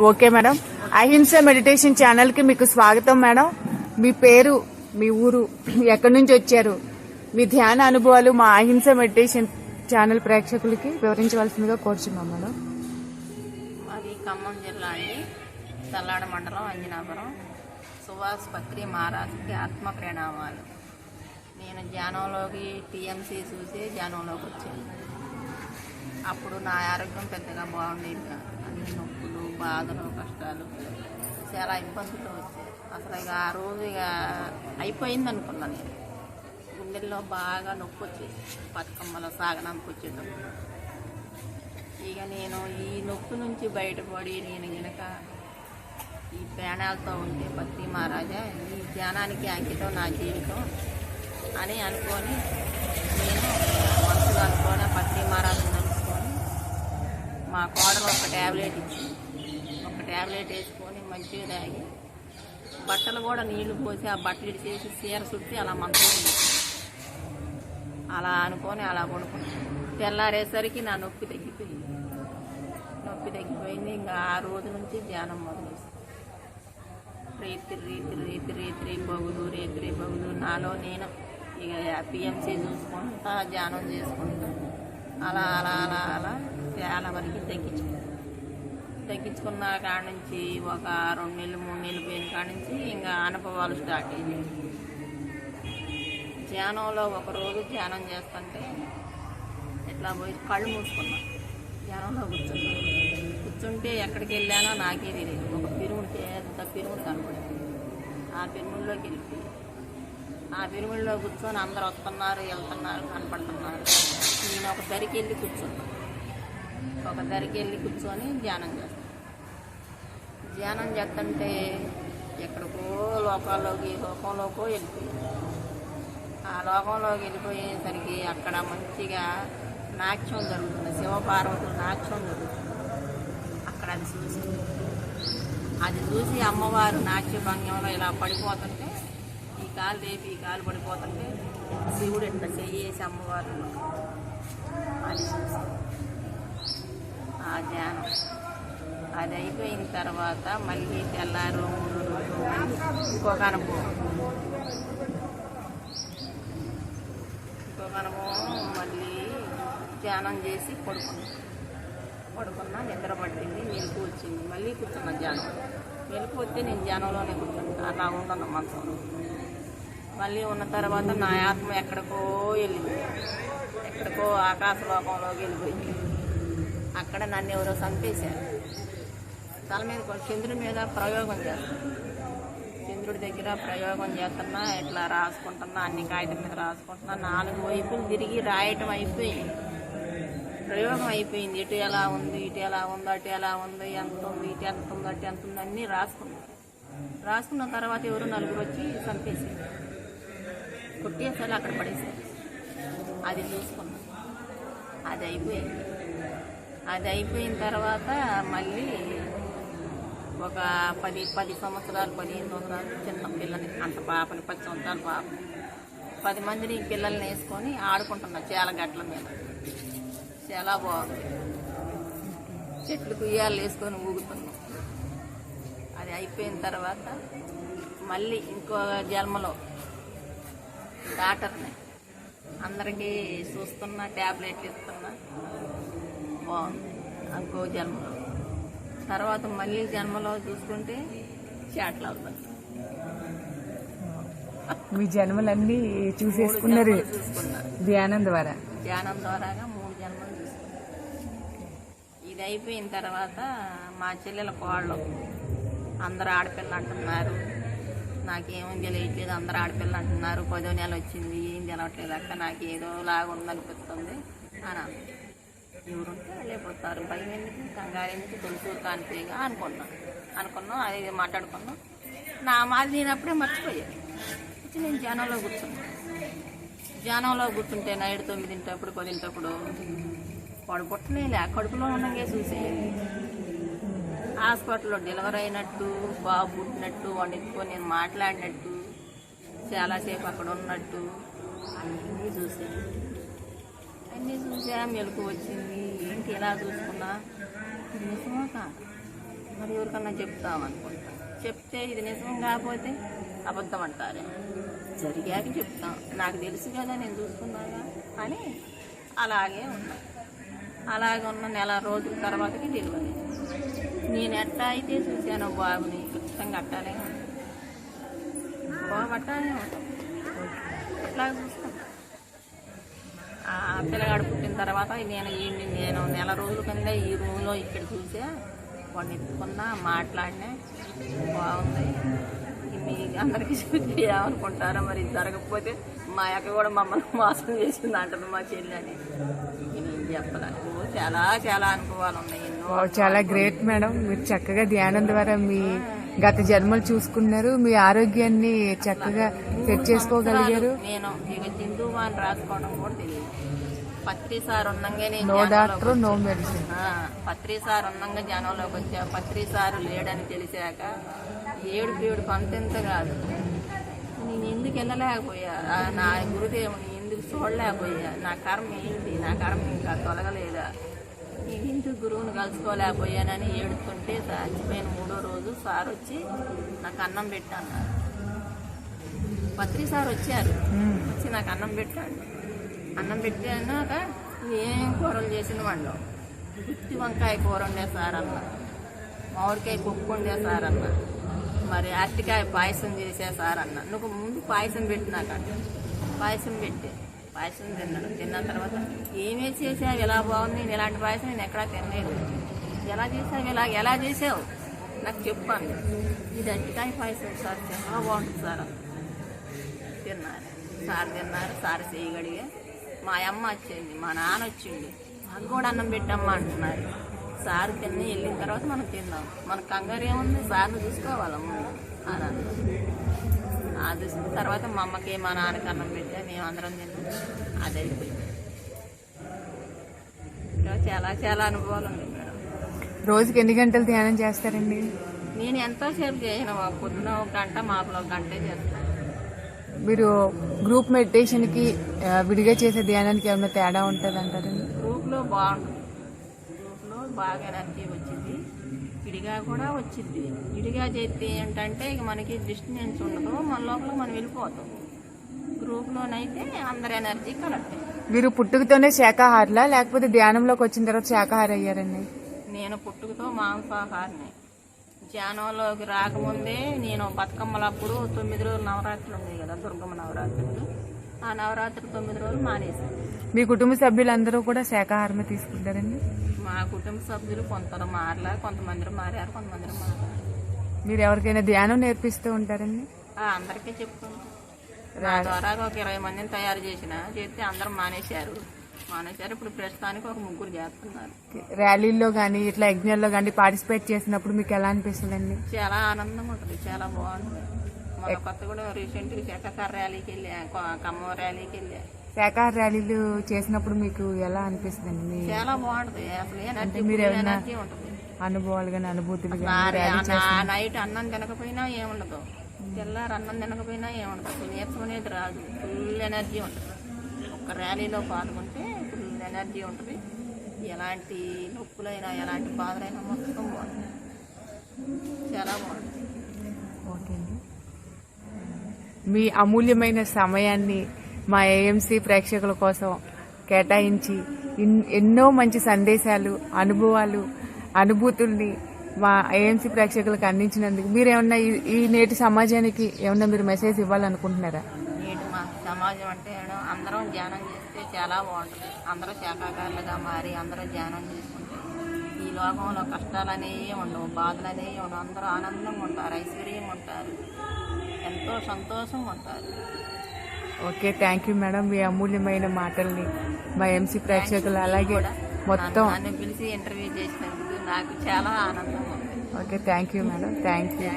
Okay madam. అహింస meditation channel కి మీకు స్వాగతం మేడం. మీ పేరు, మీ ఊరు, ఎక్కడి నుంచి వచ్చారు, మీ ధ్యాన అనుభవాలు మా అహింస మెడిటేషన్ ఛానల్ ప్రేక్షకులకి వివరించవలసిందిగా కోరుచున్నాం మేడం. మాది ఖమ్మం జిల్లా అండి, తల్లాడ మండలం, అంజనాపురం. సుభాష్ పత్రి మహారాజ్కి ఆత్మ ప్రణామాలు. నేను ధ్యానంలోకి టీఎంసీ చూసి ధ్యానంలోకి వచ్చాను. అప్పుడు నా ఆరోగ్యం పెద్దగా బాగుండేది కాదు. అన్ని నొప్పులు, బాధలు, కష్టాలు, చాలా ఇబ్బందులు వచ్చాయి. అసలు ఇక ఆ రోజు ఇక అయిపోయింది అనుకున్నాను. నేను గుండెల్లో బాగా నొప్పి వచ్చేది బతుకమ్మల సాగనానికి వచ్చేటప్పుడు. ఇక నేను ఈ నొప్పి నుంచి బయటపడి నేను గనక ఈ ప్రాణాలతో ఉంటే పత్రి మహారాజా ఈ ధ్యానానికి అంకితం నా జీవితం అని అనుకొని నేను మనసులో అనుకొని పత్రి మహారాజుని తెలుసుకొని మా కోడలు ఒక ట్యాబ్లెట్ ఇచ్చి ఒక ట్యాబ్లెట్ వేసుకొని మంచిగా తాగి బట్టలు కూడా నీళ్లు పోసి ఆ బట్టలు ఇచ్చేసి చీర చుట్టి అలా మంచం అలా అనుకొని అలా పడుకున్నాను. తెల్లారేసరికి నా నొప్పి తగ్గిపోయింది. ఇంకా ఆ రోజు నుంచి ధ్యానం మొదలైంది. రేత్రి బగులు నాలో నేను ఇక పిఎంసీ చూసుకుంటా ధ్యానం చేసుకుంటా అలా అలా అలా అలా చాలా వరకు తగ్గించుకున్న కాడ నుంచి ఒక 2 నెలలు 3 నెలలు పోయిన కాడ నుంచి ఇంకా అనుభవాలు స్టార్ట్ అయ్యాయి. ధ్యానంలో ఒకరోజు ధ్యానం చేస్తుంటే ఇట్లా పోయి కళ్ళు మూసుకున్నా. ధ్యానంలో కూర్చుంటే ఎక్కడికి వెళ్ళానో నాకే తెలియదు. ఒక పిరుముడు, పెద్ద పిరుముడు కనపడింది. ఆ పిరుముడిలోకి వెళ్ళిపోయి ఆ పిరుముడిలో కూర్చొని అందరు వస్తున్నారు, వెళ్తున్నారు, కనపడుతున్నారు. నేను ఒక దరికి వెళ్ళి కూర్చొని ధ్యానం చేస్తుంటే ఎక్కడికో లోకంలోకో వెళ్ళిపోయింది. ఆ లోకంలోకి వెళ్ళిపోయేసరికి అక్కడ మంచిగా నాట్యం జరుగుతుంది, శివపార్వతులు నాట్యం జరుగుతుంది. అక్కడ అది చూసి అమ్మవారు నాట్య భంగ్యంలో ఇలా పడిపోతుంటే ఈ కాలు లేపి ఈ కాలు పడిపోతుంటే శివుడు ఇట్లా చెయ్యేసి అమ్మవారు అది చూసి ఆ ధ్యానం అది అయిపోయిన తర్వాత మళ్ళీ తెల్లారు 3 రోజులు ఇంకొక అనుభవం మళ్ళీ ధ్యానం చేసి పడుకున్నా నిద్ర పట్టింది, మెలకు వచ్చింది. మళ్ళీ కూర్చున్నా ధ్యానం. మెలకు వస్తే నేను ధ్యానంలోనే కూర్చుంటా, అలా ఉండను మనసులో. మళ్ళీ ఉన్న తర్వాత నా ఆత్మ ఎక్కడికో వెళ్ళింది, ఎక్కడికో ఆకాశలోకంలోకి వెళ్ళిపోయింది. అక్కడ నన్ను ఎవరో చంపేశారు. తల మీద చంద్రుడి మీద ప్రయోగం చేస్తాను. చంద్రుడి దగ్గర ప్రయోగం చేస్తున్నా, ఇట్లా రాసుకుంటున్నా, అన్ని కాగితం మీద రాసుకుంటున్నా. 4 వైపులు తిరిగి రాయటం అయిపోయింది. ప్రయోగం అయిపోయింది. ఇటు ఎలా ఉంది, ఇటు ఎలా ఉంది, అటు ఎలా ఉంది, ఎంత ఉంది, ఇటు ఎంత ఉంది, అటు ఎంత ఉంది అన్నీ రాసుకున్న తర్వాత ఎవరు 4 వచ్చి చంపేసారు, కొట్టేసారి అక్కడ పడేసారు. అది చూసుకున్నాం. అది అయిపోయిన తర్వాత మళ్ళీ ఒక 10 సంవత్సరాలు 15 సంవత్సరాలు చిన్న పిల్లని, అంత పాపని 10 సంవత్సరాల పాప 10 మందిని పిల్లల్ని వేసుకొని ఆడుకుంటున్నా చాలా గట్ల మీద. చాలా బాగుంది. చెట్లకు ఉయ్యాలు వేసుకొని ఊగుతున్నాం. అది అయిపోయిన తర్వాత మళ్ళీ ఇంకో జన్మలో డాక్టర్ని అందరికీ చూస్తున్నా, ట్యాబ్లెట్లు ఇస్తున్నా, బాగుంది. ఇంకో జన్మలో తర్వాత మళ్ళీ జన్మలో చూసుకుంటే చాట్లు అవుతుంది. మీ జన్మలన్నీ చూసేసుకున్నారు ధ్యానం ద్వారాగా 3 జన్మలు చూసుకున్నారు. ఇది అయిపోయిన తర్వాత మా చెల్లెల కోళ్ళు అందరూ ఆడపిల్ల అంటున్నారు. నాకేమో తెలియట్లేదు, అందరూ ఆడపిల్ల అంటున్నారు. 10వ నెల వచ్చింది, ఏం తెలవట్లేదు అక్క, నాకు ఏదో లాగా ఉందనిపిస్తుంది అని ఎవరుంటే వెళ్ళిపోతారు. భయం ఎందుకు, కంగారు ఎందుకు, తొలిసూరు కానిపోయిగా అనుకున్నాం. అది మాట్లాడుకున్నాం. నా మాది నేను అప్పుడే మర్చిపోయాను. నేను ధ్యానంలో కూర్చుంటే నైట్ 9 10 వాడు పుట్టనేలే, కడుపులో ఉండగా చూసేయాలి. హాస్పిటల్లో డెలివరీ అయినట్టు, బాబు పుట్టినట్టు, వాడిని ఎత్తుకొని నేను మాట్లాడినట్టు, చాలాసేపు అక్కడ ఉన్నట్టు అన్నీ చూసా. మెలకు వచ్చింది. ఏంటి ఎలా చూసుకున్నా, నిజమో కాదు మరి ఎవరికన్నా చెప్తాం అనుకుంటా. చెప్తే ఇది నిజం కాకపోతే అబద్ధం అంటారు. జరిగాక చెప్తాం, నాకు తెలుసు కదా, నేను చూసుకున్నాగా అని అలాగే ఉన్నా. అలాగే ఉన్న నెల రోజుల తర్వాతకి డెలివరీ. నేను ఎట్టా అయితే చూశాను బాబుని, ఖచ్చితంగా అట్టానే ఉంటాను. బాబు అట్టానే ఉంటాం, అట్లా చూస్తాం. ఆ పిల్లగాడు పుట్టిన తర్వాత నేను నెల రోజుల కింద ఈ రూమ్లో ఇక్కడ చూసా, వాడిని ఎత్తుకున్నా, మాట్లాడినా, బాగుంది. మీ అందరికీ చూసి ఏమనుకుంటారో మరి, ఇది జరగకపోతే మా అక్క కూడా మమ్మల్ని మోసం చేసింది అంటుంది మా చెల్లి అని. నేను చెప్పలేదు. చాలా చాలా అనుభవాలు ఉన్నాయి, ఎన్నో. చాలా గ్రేట్ మేడం, మీరు చక్కగా ధ్యానం ద్వారా మీ గత జన్మలు చూసుకున్నారు, మీ ఆరోగ్యాన్ని చక్కగా సెట్ చేసుకోగలిగారు. నేను ఇక జిందువా అని రాసుకోవడం కూడా తెలియదు. పత్రి సార్ ఉన్నంగానే no doctor no medicine. Patri sir ఉన్నంగా జనంలోకి వచ్చా. పత్రి సారు లేడని తెలిసాక ఏడుపు అంతెంత కాదు. నేను ఎందుకు వెళ్ళలేకపోయా, నా గురుదేవుని ఎందుకు చూడలేకపోయా, నా కర్మ ఏంటి, నా కర్మ ఇంకా తొలగలేదా, నేను ఎందుకు గురువుని కలుసుకోలేకపోయానని ఏడుతుంటే చచ్చిపోయిన 3వ రోజు సార్ వచ్చి నాకు అన్నం పెట్టాను. పత్రి సార్ వచ్చారు, వచ్చి నాకు అన్నం పెట్టాడు. అన్నం పెట్టాక ఏం కూరలు చేసిన వాళ్ళు, గుత్తి వంకాయ కూర వండే సార్ అన్న, మామిడికాయ పప్పు వండే సార్ అన్న, మరి అరటికాయ పాయసం చేసే సార్ అన్న. నువ్వు ముందు పాయసం పెట్టినాక పాయసం తిన్నాను. తిన్న తర్వాత ఏమేమి చేసావు, ఎలా బాగుంది, నేను ఇలాంటి పాయసం నేను ఎక్కడా తినలేదు, ఎలా చేసావు నాకు చెప్పాను. ఇది అరటికాయ పాయసం సార్, చాలా బాగుంటుంది సార్ అన్న. తిన్నారు. సార్ చేయగడిగా మా అమ్మ వచ్చింది, మా నాన్న వచ్చింది, నాకు కూడా అన్నం పెట్టమ్మా అంటున్నారు. సార్ తిని వెళ్ళిన తర్వాత మనం తిందాం, మనకు కంగారు ఏముంది, సార్ని చూసుకోవాలమ్మ అని అన్నాం. అది తర్వాత మా అమ్మకి మా నాన్నకి అన్నం పెట్టా, మేము అందరం తిన్నాం. అది అయిపోయింది. ఇంకా చాలా చాలా అనుభవాలు ఉన్నాయి మేడం. రోజుకి ఎన్ని గంటలు ధ్యానం చేస్తారండి? నేను ఎంతోసేపు చేయను, పొద్దున 1 గంట, మాపలో 1 గంటే చేస్తాను. మీరు గ్రూప్ మెడిటేషన్ కి విడిగా చేసే ధ్యానానికి ఏమైనా తేడా ఉంటుంది అంటారండి? గ్రూప్లో బాగుంటుంది, గ్రూప్లో బాగా ఎనర్జీ వచ్చింది, విడిగా కూడా వచ్చింది. విడిగా చేస్తే ఏంటంటే ఇక మనకి డిస్టెన్స్ ఉండదు, మన లోపల మనం వెళ్ళిపోతాం. గ్రూప్లోనైతే అందరి ఎనర్జీ కరెక్ట్. మీరు పుట్టుకతోనే శాకాహారులా లేకపోతే ధ్యానంలోకి వచ్చిన తర్వాత శాకాహారి అయ్యారండి? నేను పుట్టుకతో మాంసాహారిని. ధ్యానంలోకి రాకముందే నేను బతుకమ్మలప్పుడు 9 రోజులు నవరాత్రులు ఉన్నాయి కదా, దుర్గమ్మ నవరాత్రులు, ఆ నవరాత్రి 9 రోజులు మానేశాను. మీ కుటుంబ సభ్యులందరూ కూడా శాకాహారమే తీసుకుంటారండి? మా కుటుంబ సభ్యులు కొందరు మారలా, కొంతమంది మారారు, కొంతమంది మారారు. మీరు ఎవరికైనా ధ్యానం నేర్పిస్తూ ఉంటారండి? అందరికీ చెప్తుంటాను. నా ద్వారా ఒక 20 మందిని తయారు చేస్తే అందరూ మానేశారు. ఇప్పుడు ప్రస్తుతానికి ఒక 3 చేస్తున్నారు. ర్యాలీల్లో కానీ ఇట్లా యజ్ఞాల్లో కానీ పార్టిసిపేట్ చేసినప్పుడు మీకు ఎలా అనిపిస్తుందండి? చాలా ఆనందంగా ఉంటుంది, చాలా బాగుంటుంది. మన కొత్త కూడా రీసెంట్గా శాఖాహార ర్యాలీకి వెళ్ళా, ఖమ్మం ర్యాలీకి వెళ్ళా. శాఖాహార ర్యాలీలు చేసినప్పుడు మీకు ఎలా అనిపిస్తుందండి? చాలా బాగుంటుంది. అసలు ఎనర్జీ ఉంటుంది. అనుభవాలు కానీ అనుభూతులు నైట్ అన్నం తినకపోయినా ఏముండదు, తెల్లారు అన్నం తినకపోయినా ఏముండదు, అసలు నీరసం అనేది రాదు. ఫుల్ ఎనర్జీ ఉంటుంది. ఒక ర్యాలీలో పాల్గొంటే ఫుల్ ఎనర్జీ ఉంటుంది. ఎలాంటి నొప్పులైనా ఎలాంటి బాధలైనా మొత్తం బాగుంటుంది, చాలా బాగుంటుంది. ఓకే అండి, మీ అమూల్యమైన సమయాన్ని మా ఏఎంసీ ప్రేక్షకుల కోసం కేటాయించి ఎన్నో మంచి సందేశాలు, అనుభవాలు, అనుభూతుల్ని మా ఏఎంసీ ప్రేక్షకులకు అందించినందుకు మీరేమన్నా ఈ నేటి సమాజానికి ఏమన్నా మీరు మెసేజ్ ఇవ్వాలనుకుంటున్నారా? నేటి మా సమాజం అంటే అందరం ధ్యానం చేస్తే చాలా బాగుంటుంది. అందరూ శాఖాహారులుగా మారి అందరూ ధ్యానం చేసుకుంటే ఈ లోకంలో కష్టాలు అనేవి ఉండవు, బాధలు అనేవి ఉండవు. అందరూ ఆనందంగా ఉంటారు, ఐశ్వర్యం ఉంటారు, ఎంతో సంతోషంగా ఉంటారు. ఓకే, థ్యాంక్ యూ మేడం, మీ అమూల్యమైన మాటల్ని మా ఎంసీ ప్రేక్షకులు అలాగే మొత్తం నన్ను పిలిచి ఇంటర్వ్యూ చేసినందుకు నాకు చాలా ఆనందంగా ఉంది. Okay, thank you madam, thank you.